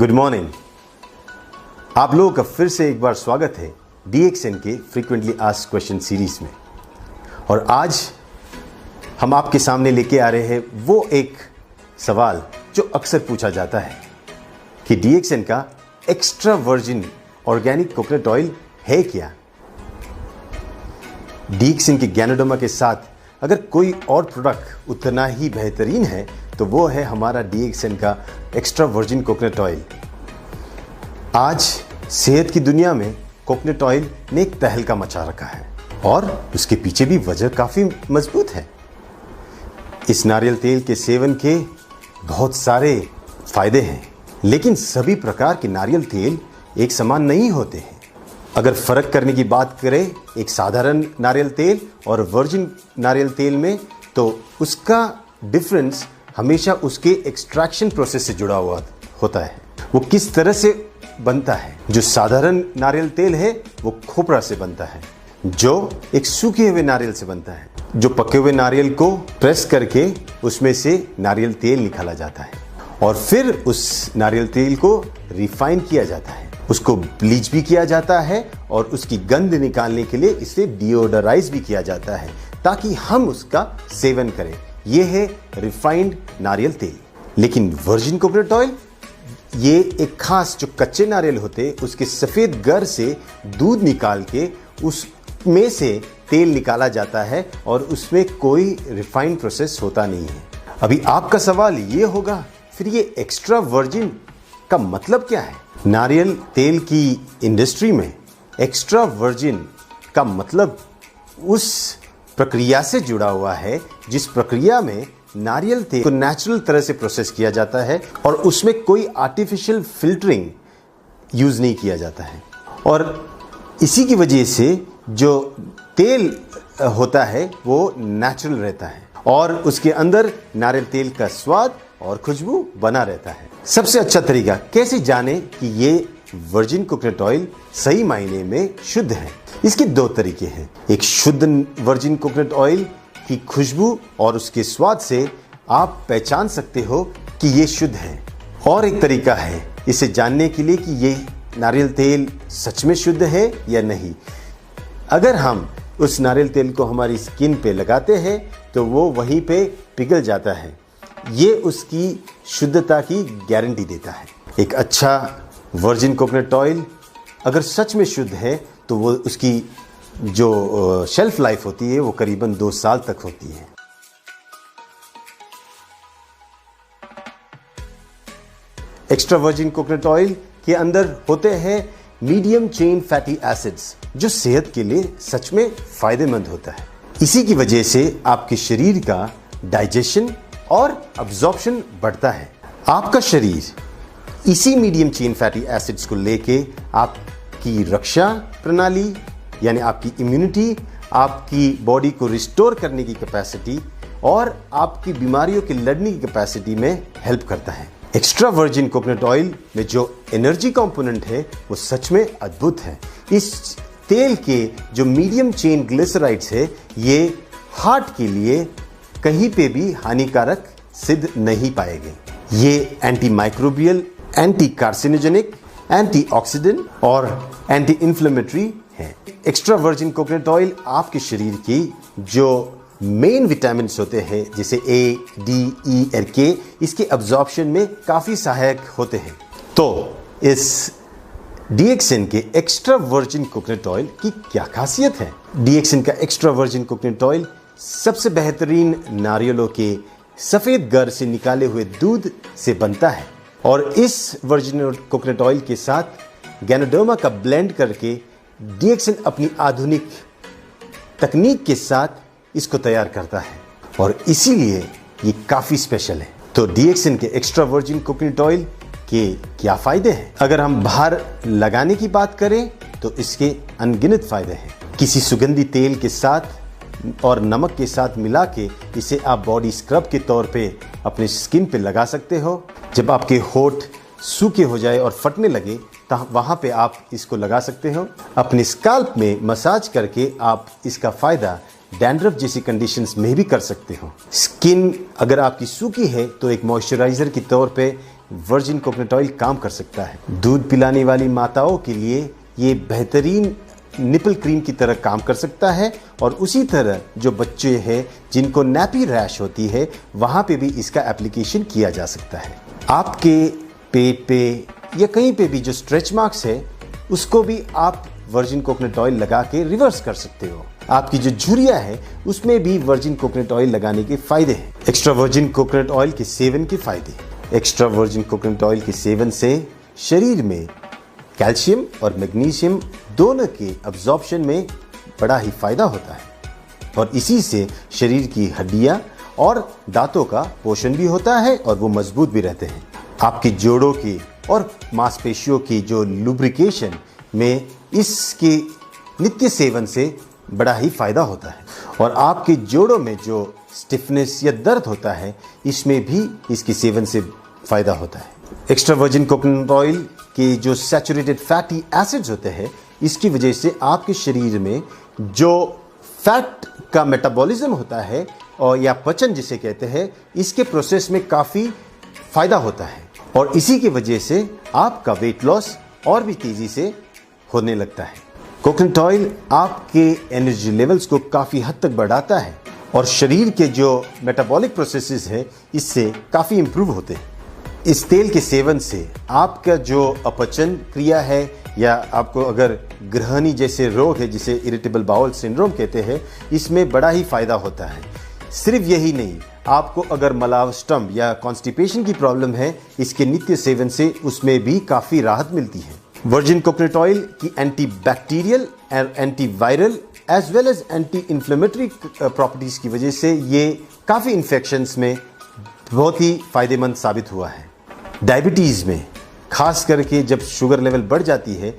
Good morning. आप लोगों का फिर से एक बार स्वागत है DXN के फ्रीक्वेंटली आस्क्ड क्वेश्चन सीरीज में। और आज हम आपके सामने लेके आ रहे हैं वो एक सवाल जो अक्सर पूछा जाता है कि DXN का extra virgin organic coconut oil है क्या। DXN के गैनोडर्मा के साथ अगर कोई और प्रोडक्ट उतना ही बेहतरीन है तो वो है हमारा DXN का एक्स्ट्रा वर्जिन कोकोनट ऑयल। आज सेहत की दुनिया में कोकोनट ऑयल ने एक तहलका मचा रखा है और उसके पीछे भी वजह काफ़ी मजबूत है। इस नारियल तेल के सेवन के बहुत सारे फायदे हैं, लेकिन सभी प्रकार के नारियल तेल एक समान नहीं होते हैं। अगर फ़र्क करने की बात करें एक साधारण नारियल तेल और वर्जिन नारियल तेल में, तो उसका डिफरेंस हमेशा उसके एक्सट्रैक्शन प्रोसेस से जुड़ा हुआ होता है। वो किस तरह से बनता है। जो साधारण नारियल तेल है वो खोपरा से बनता है, जो एक सूखे हुए नारियल से बनता है। जो पके हुए नारियल को प्रेस करके उसमें से नारियल तेल निकाला जाता है और फिर उस नारियल तेल को रिफाइन किया जाता है, उसको ब्लीच भी किया जाता है और उसकी गंध निकालने के लिए इसे डिओडराइज भी किया जाता है ताकि हम उसका सेवन करें। यह है रिफाइंड नारियल तेल। लेकिन वर्जिन कोकोनट ऑयल ये एक खास जो कच्चे नारियल होते उसके सफ़ेद गर से दूध निकाल के उसमें से तेल निकाला जाता है और उसमें कोई रिफाइंड प्रोसेस होता नहीं है। अभी आपका सवाल ये होगा, फिर ये एक्स्ट्रा वर्जिन का मतलब क्या है। नारियल तेल की इंडस्ट्री में एक्स्ट्रा वर्जिन का मतलब उस प्रक्रिया से जुड़ा हुआ है जिस प्रक्रिया में नारियल तेल को नेचुरल तरह से प्रोसेस किया जाता है और उसमें कोई आर्टिफिशियल फिल्टरिंग यूज़ नहीं किया जाता है। और इसी की वजह से जो तेल होता है वो नेचुरल रहता है और उसके अंदर नारियल तेल का स्वाद और खुशबू बना रहता है। सबसे अच्छा तरीका कैसे जाने कि ये वर्जिन कोकोनट ऑयल सही मायने में शुद्ध है, इसके दो तरीके हैं। एक शुद्ध वर्जिन कोकोनट ऑयल की खुशबू और उसके स्वाद से आप पहचान सकते हो कि ये शुद्ध है। और एक तरीका है इसे जानने के लिए कि ये नारियल तेल सच में शुद्ध है या नहीं। अगर हम उस नारियल तेल को हमारी स्किन पे लगाते हैं तो वो वहीं पे पिघल जाता है। ये उसकी शुद्धता की गारंटी देता है। एक अच्छा वर्जिन कोकोनट ऑयल अगर सच में शुद्ध है तो वो उसकी जो शेल्फ लाइफ होती है वो करीबन 2 साल तक होती है। एक्स्ट्रा वर्जिन कोकोनट ऑयल के अंदर होते हैं मीडियम चेन फैटी एसिड्स जो सेहत के लिए सच में फायदेमंद होता है। इसी की वजह से आपके शरीर का डाइजेशन और अब्जॉर्प्शन बढ़ता है। आपका शरीर इसी मीडियम चेन फैटी एसिड्स को लेके आपकी रक्षा प्रणाली यानी आपकी इम्यूनिटी, आपकी बॉडी को रिस्टोर करने की कैपेसिटी और आपकी बीमारियों के लड़ने की कैपेसिटी में हेल्प करता है। एक्स्ट्रा वर्जिन कोकोनट ऑयल में जो एनर्जी कंपोनेंट है वो सच में अद्भुत है। इस तेल के जो मीडियम चेन ग्लिसराइड्स है ये हार्ट के लिए कहीं पे भी हानिकारक सिद्ध नहीं पाए गए। ये anti microbial, anti carcinogenic, antioxidant और एंटी इन्फ्लेमेटरी है। एक्स्ट्रा वर्जिन कोकोनट ऑयल आपके शरीर की जो मेन विटामिन्स होते हैं जैसे A, D, E और K इसके अब्जॉर्प्शन में काफ़ी सहायक होते हैं। तो इस DXN के एक्स्ट्रा वर्जिन कोकोनट ऑयल की क्या खासियत है। DXN का एक्स्ट्रा वर्जिन कोकोनट ऑयल सबसे बेहतरीन नारियलों के सफ़ेद गर से निकाले हुए दूध से बनता है और इस वर्जिन कोकोनट ऑयल के साथ गैनोडर्मा का ब्लेंड करके DXN अपनी आधुनिक तकनीक के साथ इसको तैयार करता है और इसीलिए ये काफ़ी स्पेशल है। तो DXN के एक्स्ट्रा वर्जिन कोकोनट ऑयल के क्या फ़ायदे हैं। अगर हम बाहर लगाने की बात करें तो इसके अनगिनत फ़ायदे हैं। किसी सुगंधी तेल के साथ और नमक के साथ मिला के इसे आप बॉडी स्क्रब के तौर पे अपने स्किन पे लगा सकते हो। जब आपके होठ सूखे हो जाए और फटने लगे तो वहाँ पे आप इसको लगा सकते हो। अपने स्काल्प में मसाज करके आप इसका फ़ायदा डैंड्रफ जैसी कंडीशंस में भी कर सकते हो। स्किन अगर आपकी सूखी है तो एक मॉइस्चराइज़र के तौर पे वर्जिन कोकोनट ऑयल काम कर सकता है। दूध पिलाने वाली माताओं के लिए ये बेहतरीन निपल क्रीम की तरह काम कर सकता है और उसी तरह जो बच्चे हैं जिनको नैपी रैश होती है वहाँ पे भी इसका एप्लीकेशन किया जा सकता है। आपके पेट पे या कहीं पे भी जो स्ट्रेच मार्क्स है उसको भी आप वर्जिन कोकोनट ऑयल लगा के रिवर्स कर सकते हो। आपकी जो झुर्रियाँ है उसमें भी वर्जिन कोकोनट ऑयल लगाने के फायदे हैं। एक्स्ट्रा वर्जिन कोकोनट ऑयल के सेवन के फायदे। एक्स्ट्रा वर्जिन कोकोनट ऑयल के सेवन से शरीर में कैल्शियम और मैग्नीशियम दोनों के अब्जॉर्प्शन में बड़ा ही फायदा होता है और इसी से शरीर की हड्डियां और दांतों का पोषण भी होता है और वो मजबूत भी रहते हैं। आपके जोड़ों की और मांसपेशियों की जो लुब्रिकेशन में इसके नित्य सेवन से बड़ा ही फायदा होता है और आपके जोड़ों में जो स्टिफनेस या दर्द होता है इसमें भी इसके सेवन से फायदा होता है। एक्स्ट्रा वर्जिन कोकोनट ऑयल के जो सैचुरेटेड फैटी एसिड्स होते हैं इसकी वजह से आपके शरीर में जो फैट का मेटाबॉलिज्म होता है और या पचन जिसे कहते हैं इसके प्रोसेस में काफ़ी फायदा होता है और इसी की वजह से आपका वेट लॉस और भी तेज़ी से होने लगता है। कोकोनट ऑयल आपके एनर्जी लेवल्स को काफ़ी हद तक बढ़ाता है और शरीर के जो मेटाबॉलिक प्रोसेसेस हैं इससे काफ़ी इम्प्रूव होते हैं। इस तेल के सेवन से आपका जो अपचन क्रिया है या आपको अगर गृहिणी जैसे रोग है जिसे इरिटेबल बाउल सिंड्रोम कहते हैं इसमें बड़ा ही फायदा होता है। सिर्फ यही नहीं, आपको अगर मलावस्टम या कॉन्स्टिपेशन की प्रॉब्लम है इसके नित्य सेवन से उसमें भी काफ़ी राहत मिलती है। वर्जिन कोकोनट ऑयल की anti bacterial and anti viral as well as anti inflammatory properties की वजह से ये काफ़ी इन्फेक्शंस में बहुत ही फ़ायदेमंद साबित हुआ है। डायबिटीज़ में खास करके जब शुगर लेवल बढ़ जाती है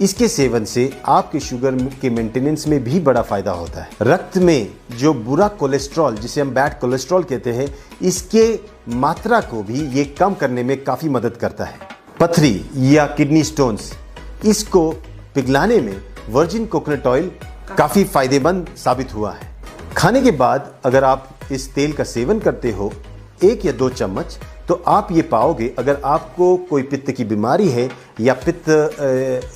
इसके सेवन से आपके शुगर के मेंटेनेंस में भी बड़ा फ़ायदा होता है। रक्त में जो बुरा कोलेस्ट्रॉल जिसे हम बैड कोलेस्ट्रॉल कहते हैं इसके मात्रा को भी ये कम करने में काफ़ी मदद करता है। पथरी या किडनी स्टोन्स इसको पिघलाने में वर्जिन कोकोनट ऑयल काफ़ी फ़ायदेमंद साबित हुआ है। खाने के बाद अगर आप इस तेल का सेवन करते हो 1 या 2 चम्मच तो आप ये पाओगे अगर आपको कोई पित्त की बीमारी है या पित्त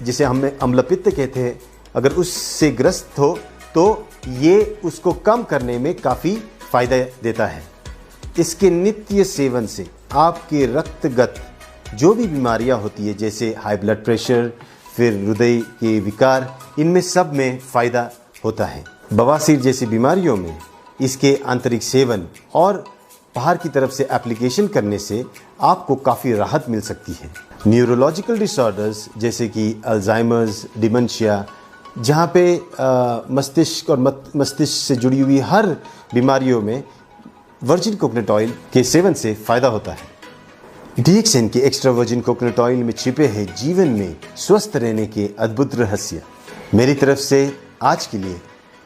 जिसे हम अम्ल पित्त कहते हैं अगर उससे ग्रस्त हो तो ये उसको कम करने में काफ़ी फ़ायदा देता है। इसके नित्य सेवन से आपके रक्तगत जो भी बीमारियां होती है जैसे हाई ब्लड प्रेशर फिर हृदय के विकार इनमें सब में फ़ायदा होता है। बवासीर जैसी बीमारियों में इसके आंतरिक सेवन और बाहर की तरफ से एप्लीकेशन करने से आपको काफ़ी राहत मिल सकती है। न्यूरोलॉजिकल डिसऑर्डर्स जैसे कि अल्जाइमर्स, डिमेंशिया जहाँ पे मस्तिष्क और मस्तिष्क से जुड़ी हुई हर बीमारियों में वर्जिन कोकोनट ऑयल के सेवन से फ़ायदा होता है। डीएक्सएन के एक्स्ट्रा वर्जिन कोकोनट ऑयल में छिपे हैं जीवन में स्वस्थ रहने के अद्भुत रहस्य। मेरी तरफ से आज के लिए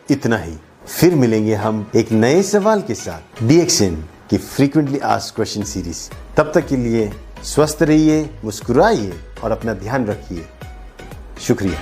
इतना ही। फिर मिलेंगे हम एक नए सवाल के साथ डीएक्सएन की फ्रीक्वेंटली आस्क्ड क्वेश्चन सीरीज। तब तक के लिए स्वस्थ रहिए, मुस्कुराइए और अपना ध्यान रखिए। शुक्रिया।